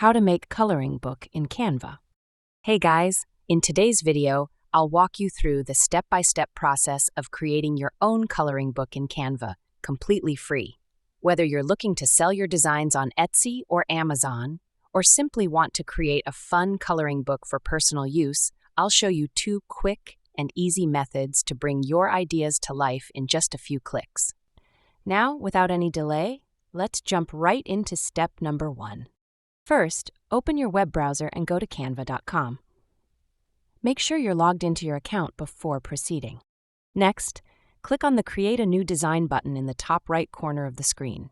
How to make coloring book in Canva. Hey guys, in today's video, I'll walk you through the step-by-step process of creating your own coloring book in Canva, completely free. Whether you're looking to sell your designs on Etsy or Amazon, or simply want to create a fun coloring book for personal use, I'll show you 2 quick and easy methods to bring your ideas to life in just a few clicks. Now, without any delay, let's jump right into step number 1. First, open your web browser and go to canva.com. Make sure you're logged into your account before proceeding. Next, click on the Create a New Design button in the top right corner of the screen.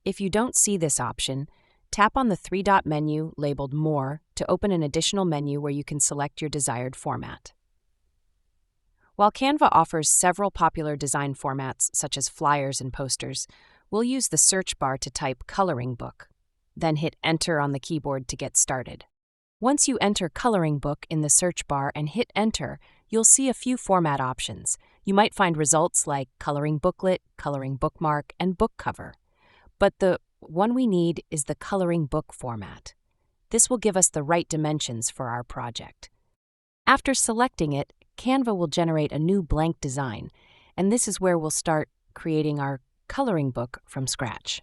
If you don't see this option, tap on the 3-dot menu labeled More to open an additional menu where you can select your desired format. While Canva offers several popular design formats such as flyers and posters, we'll use the search bar to type Coloring Book. Then hit Enter on the keyboard to get started. Once you enter Coloring Book in the search bar and hit Enter, you'll see a few format options. You might find results like Coloring Booklet, Coloring Bookmark, and Book Cover. But the one we need is the Coloring Book format. This will give us the right dimensions for our project. After selecting it, Canva will generate a new blank design, and this is where we'll start creating our coloring book from scratch.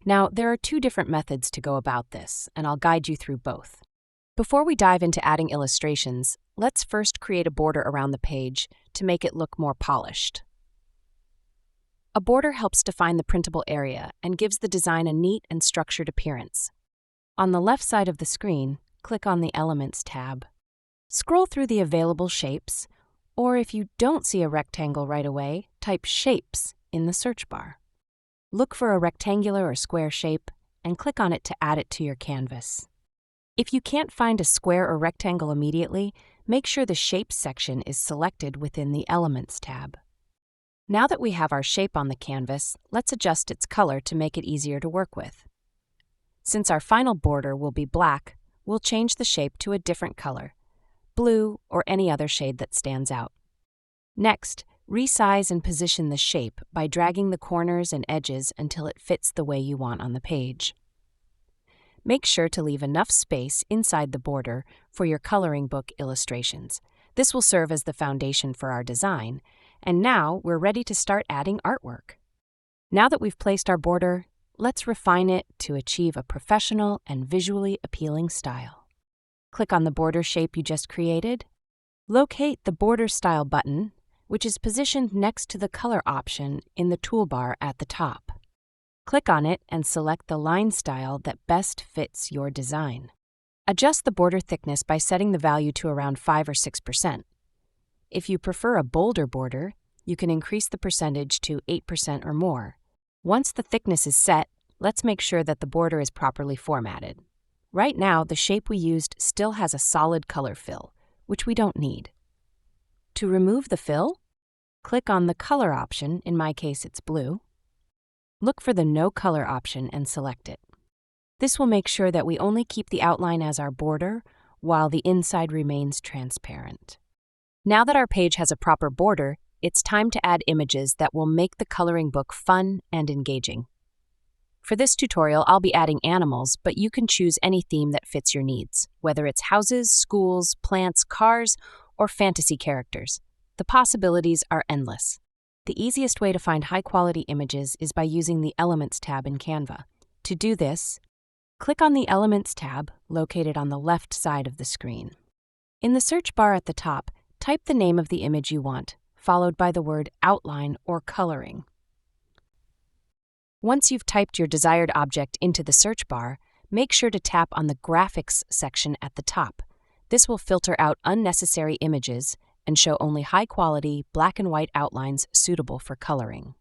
Now, there are 2 different methods to go about this, and I'll guide you through both. Before we dive into adding illustrations, let's first create a border around the page to make it look more polished. A border helps define the printable area and gives the design a neat and structured appearance. On the left side of the screen, click on the Elements tab. Scroll through the available shapes, or if you don't see a rectangle right away, type Shapes in the search bar. Look for a rectangular or square shape and click on it to add it to your canvas. If you can't find a square or rectangle immediately, make sure the Shapes section is selected within the Elements tab. Now that we have our shape on the canvas, let's adjust its color to make it easier to work with. Since our final border will be black, we'll change the shape to a different color, blue or any other shade that stands out. Next, resize and position the shape by dragging the corners and edges until it fits the way you want on the page. Make sure to leave enough space inside the border for your coloring book illustrations. This will serve as the foundation for our design, and now we're ready to start adding artwork. Now that we've placed our border, let's refine it to achieve a professional and visually appealing style. Click on the border shape you just created. Locate the Border Style button, which is positioned next to the color option in the toolbar at the top. Click on it and select the line style that best fits your design. Adjust the border thickness by setting the value to around 5 or 6%. If you prefer a bolder border, you can increase the percentage to 8% or more. Once the thickness is set, let's make sure that the border is properly formatted. Right now, the shape we used still has a solid color fill, which we don't need. To remove the fill, click on the color option, in my case it's blue. Look for the No Color option and select it. This will make sure that we only keep the outline as our border, while the inside remains transparent. Now that our page has a proper border, it's time to add images that will make the coloring book fun and engaging. For this tutorial, I'll be adding animals, but you can choose any theme that fits your needs, whether it's houses, schools, plants, cars, or fantasy characters. The possibilities are endless. The easiest way to find high-quality images is by using the Elements tab in Canva. To do this, click on the Elements tab located on the left side of the screen. In the search bar at the top, type the name of the image you want, followed by the word Outline or Coloring. Once you've typed your desired object into the search bar, make sure to tap on the Graphics section at the top. This will filter out unnecessary images and show only high-quality, black and white outlines suitable for coloring.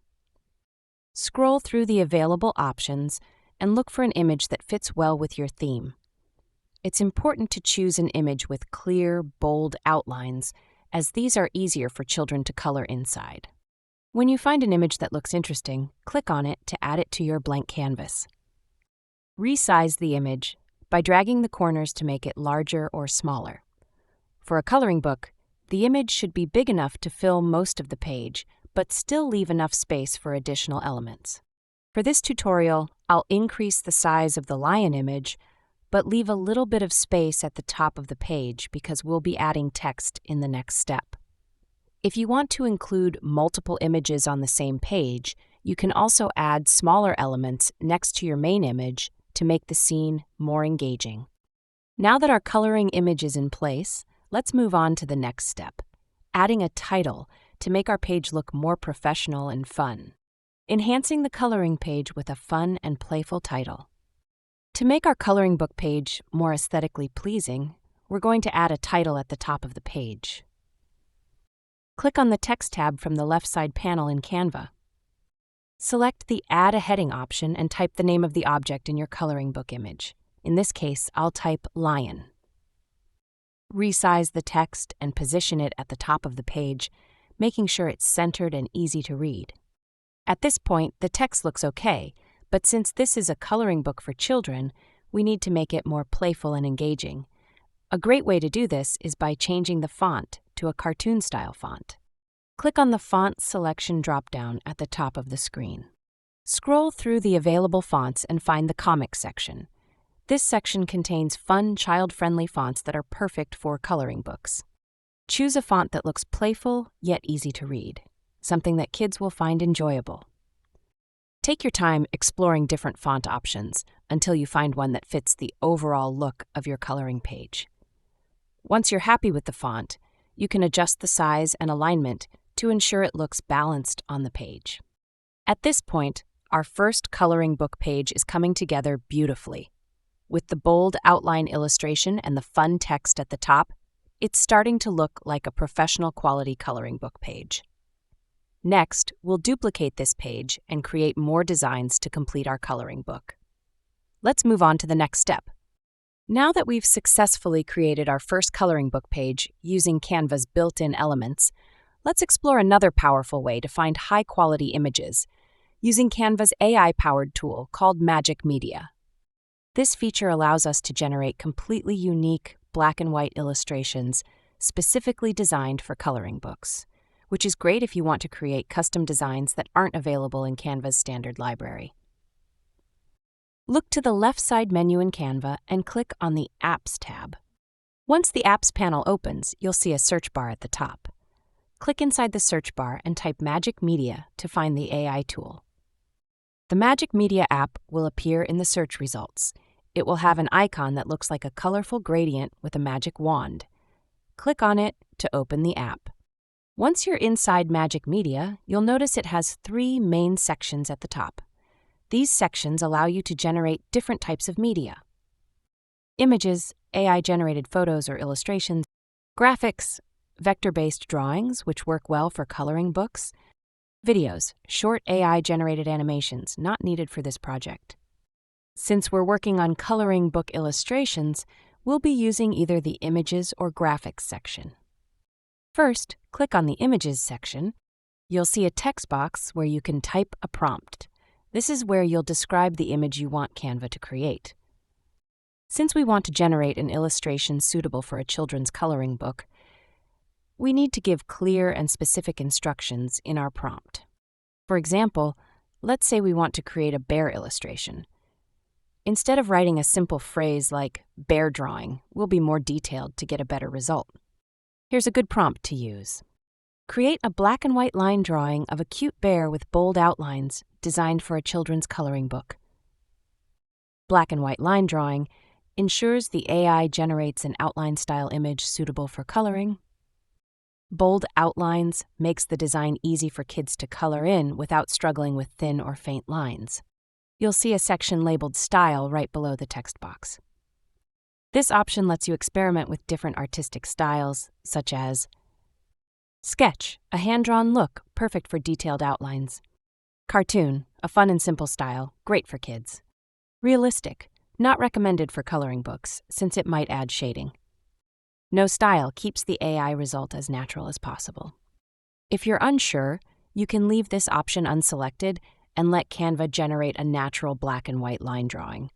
Scroll through the available options and look for an image that fits well with your theme. It's important to choose an image with clear, bold outlines, as these are easier for children to color inside. When you find an image that looks interesting, click on it to add it to your blank canvas. Resize the image by dragging the corners to make it larger or smaller. For a coloring book, the image should be big enough to fill most of the page, but still leave enough space for additional elements. For this tutorial, I'll increase the size of the lion image, but leave a little bit of space at the top of the page because we'll be adding text in the next step. If you want to include multiple images on the same page, you can also add smaller elements next to your main image to make the scene more engaging. Now that our coloring image is in place, let's move on to the next step, adding a title to make our page look more professional and fun. Enhancing the coloring page with a fun and playful title. To make our coloring book page more aesthetically pleasing, we're going to add a title at the top of the page. Click on the Text tab from the left side panel in Canva. Select the Add a Heading option and type the name of the object in your coloring book image. In this case, I'll type Lion. Resize the text and position it at the top of the page, making sure it's centered and easy to read. At this point, the text looks okay, but since this is a coloring book for children, we need to make it more playful and engaging. A great way to do this is by changing the font to a cartoon-style font. Click on the Font Selection drop-down at the top of the screen. Scroll through the available fonts and find the Comics section. This section contains fun, child-friendly fonts that are perfect for coloring books. Choose a font that looks playful yet easy to read, something that kids will find enjoyable. Take your time exploring different font options until you find one that fits the overall look of your coloring page. Once you're happy with the font, you can adjust the size and alignment to ensure it looks balanced on the page. At this point, our first coloring book page is coming together beautifully. With the bold outline illustration and the fun text at the top, it's starting to look like a professional quality coloring book page. Next, we'll duplicate this page and create more designs to complete our coloring book. Let's move on to the next step. Now that we've successfully created our first coloring book page using Canva's built-in elements, let's explore another powerful way to find high-quality images using Canva's AI-powered tool called Magic Media. This feature allows us to generate completely unique black and white illustrations specifically designed for coloring books, which is great if you want to create custom designs that aren't available in Canva's standard library. Look to the left side menu in Canva and click on the Apps tab. Once the Apps panel opens, you'll see a search bar at the top. Click inside the search bar and type Magic Media to find the AI tool. The Magic Media app will appear in the search results. It will have an icon that looks like a colorful gradient with a magic wand. Click on it to open the app. Once you're inside Magic Media, you'll notice it has 3 main sections at the top. These sections allow you to generate different types of media: images, AI-generated photos or illustrations; graphics, vector-based drawings, which work well for coloring books; videos, short AI-generated animations not needed for this project. Since we're working on coloring book illustrations, we'll be using either the Images or Graphics section. First, click on the Images section. You'll see a text box where you can type a prompt. This is where you'll describe the image you want Canva to create. Since we want to generate an illustration suitable for a children's coloring book, we need to give clear and specific instructions in our prompt. For example, let's say we want to create a bear illustration. Instead of writing a simple phrase like bear drawing, we'll be more detailed to get a better result. Here's a good prompt to use. Create a black and white line drawing of a cute bear with bold outlines designed for a children's coloring book. Black and white line drawing ensures the AI generates an outline-style image suitable for coloring. Bold outlines makes the design easy for kids to color in without struggling with thin or faint lines. You'll see a section labeled Style right below the text box. This option lets you experiment with different artistic styles, such as sketch, a hand-drawn look, perfect for detailed outlines; cartoon, a fun and simple style, great for kids; realistic, not recommended for coloring books, since it might add shading; no style keeps the AI result as natural as possible. If you're unsure, you can leave this option unselected and let Canva generate a natural black and white line drawing.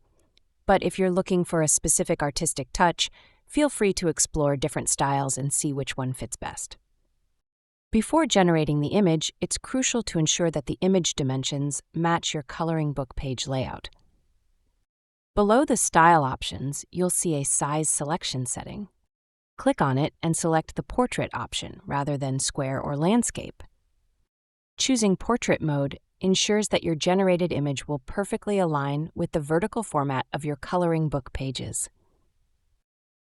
But if you're looking for a specific artistic touch, feel free to explore different styles and see which one fits best. Before generating the image, it's crucial to ensure that the image dimensions match your coloring book page layout. Below the Style options, you'll see a size selection setting. Click on it and select the Portrait option rather than Square or Landscape. Choosing Portrait mode ensures that your generated image will perfectly align with the vertical format of your coloring book pages.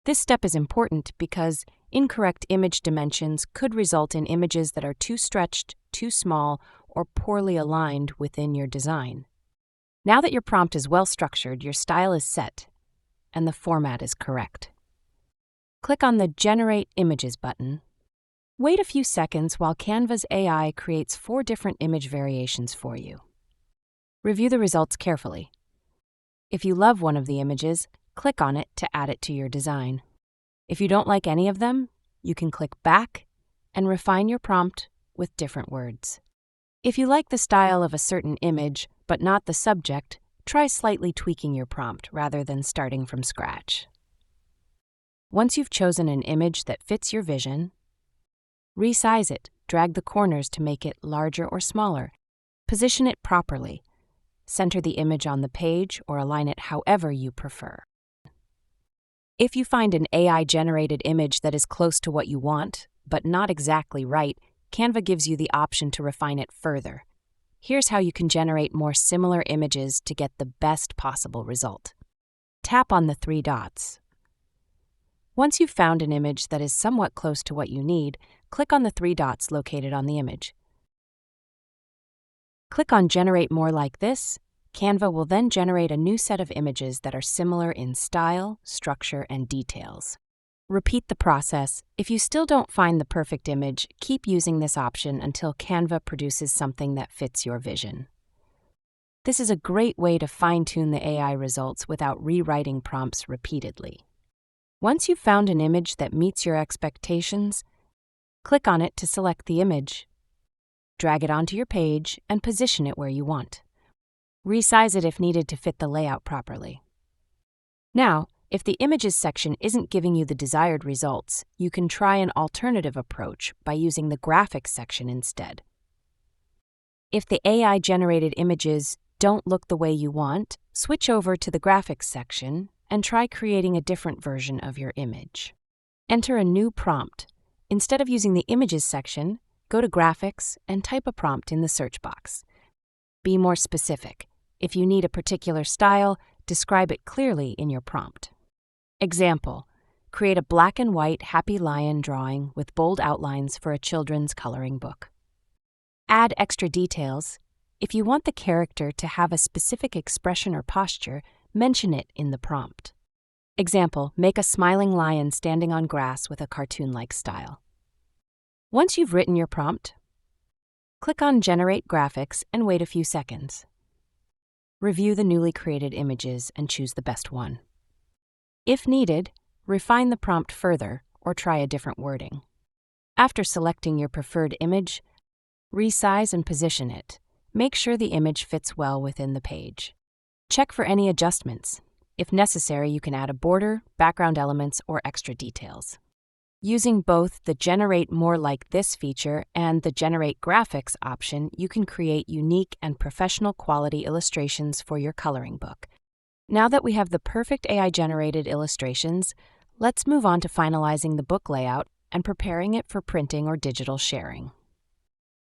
This step is important because incorrect image dimensions could result in images that are too stretched, too small, or poorly aligned within your design. Now that your prompt is well structured, your style is set, and the format is correct. Click on the Generate Images button. Wait a few seconds while Canva's AI creates 4 different image variations for you. Review the results carefully. If you love one of the images, click on it to add it to your design. If you don't like any of them, you can click back and refine your prompt with different words. If you like the style of a certain image but not the subject, try slightly tweaking your prompt rather than starting from scratch. Once you've chosen an image that fits your vision, resize it, drag the corners to make it larger or smaller, position it properly, center the image on the page or align it however you prefer. If you find an AI-generated image that is close to what you want, but not exactly right, Canva gives you the option to refine it further. Here's how you can generate more similar images to get the best possible result. Tap on the 3 dots. Once you've found an image that is somewhat close to what you need, click on the 3 dots located on the image. Click on Generate More Like This. Canva will then generate a new set of images that are similar in style, structure, and details. Repeat the process. If you still don't find the perfect image, keep using this option until Canva produces something that fits your vision. This is a great way to fine-tune the AI results without rewriting prompts repeatedly. Once you've found an image that meets your expectations, click on it to select the image. Drag it onto your page and position it where you want. Resize it if needed to fit the layout properly. Now, if the Images section isn't giving you the desired results, you can try an alternative approach by using the Graphics section instead. If the AI-generated images don't look the way you want, switch over to the Graphics section and try creating a different version of your image. Enter a new prompt. Instead of using the Images section, go to Graphics and type a prompt in the search box. Be more specific. If you need a particular style, describe it clearly in your prompt. Example: create a black and white happy lion drawing with bold outlines for a children's coloring book. Add extra details. If you want the character to have a specific expression or posture, mention it in the prompt. Example: make a smiling lion standing on grass with a cartoon-like style. Once you've written your prompt, click on Generate Graphics and wait a few seconds. Review the newly created images and choose the best one. If needed, refine the prompt further or try a different wording. After selecting your preferred image, resize and position it. Make sure the image fits well within the page. Check for any adjustments. If necessary, you can add a border, background elements, or extra details. Using both the Generate More Like This feature and the Generate Graphics option, you can create unique and professional quality illustrations for your coloring book. Now that we have the perfect AI-generated illustrations, let's move on to finalizing the book layout and preparing it for printing or digital sharing.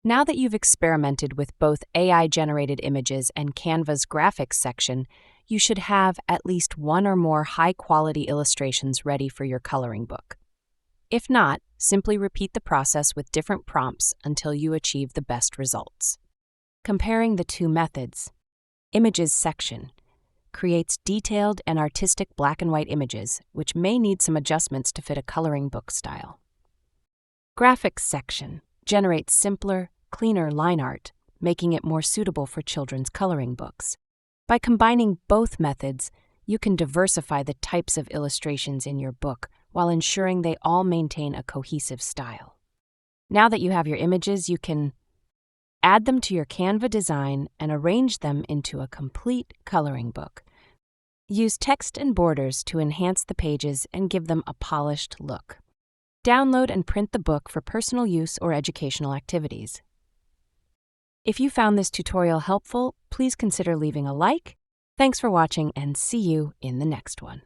Now that you've experimented with both AI-generated images and Canva's graphics section, you should have at least 1 or more high-quality illustrations ready for your coloring book. If not, simply repeat the process with different prompts until you achieve the best results. Comparing the 2 methods. Images section creates detailed and artistic black and white images, which may need some adjustments to fit a coloring book style. Graphics section generates simpler, cleaner line art, making it more suitable for children's coloring books. By combining both methods, you can diversify the types of illustrations in your book while ensuring they all maintain a cohesive style. Now that you have your images, you can add them to your Canva design and arrange them into a complete coloring book. Use text and borders to enhance the pages and give them a polished look. Download and print the book for personal use or educational activities. If you found this tutorial helpful, please consider leaving a like. Thanks for watching and see you in the next one.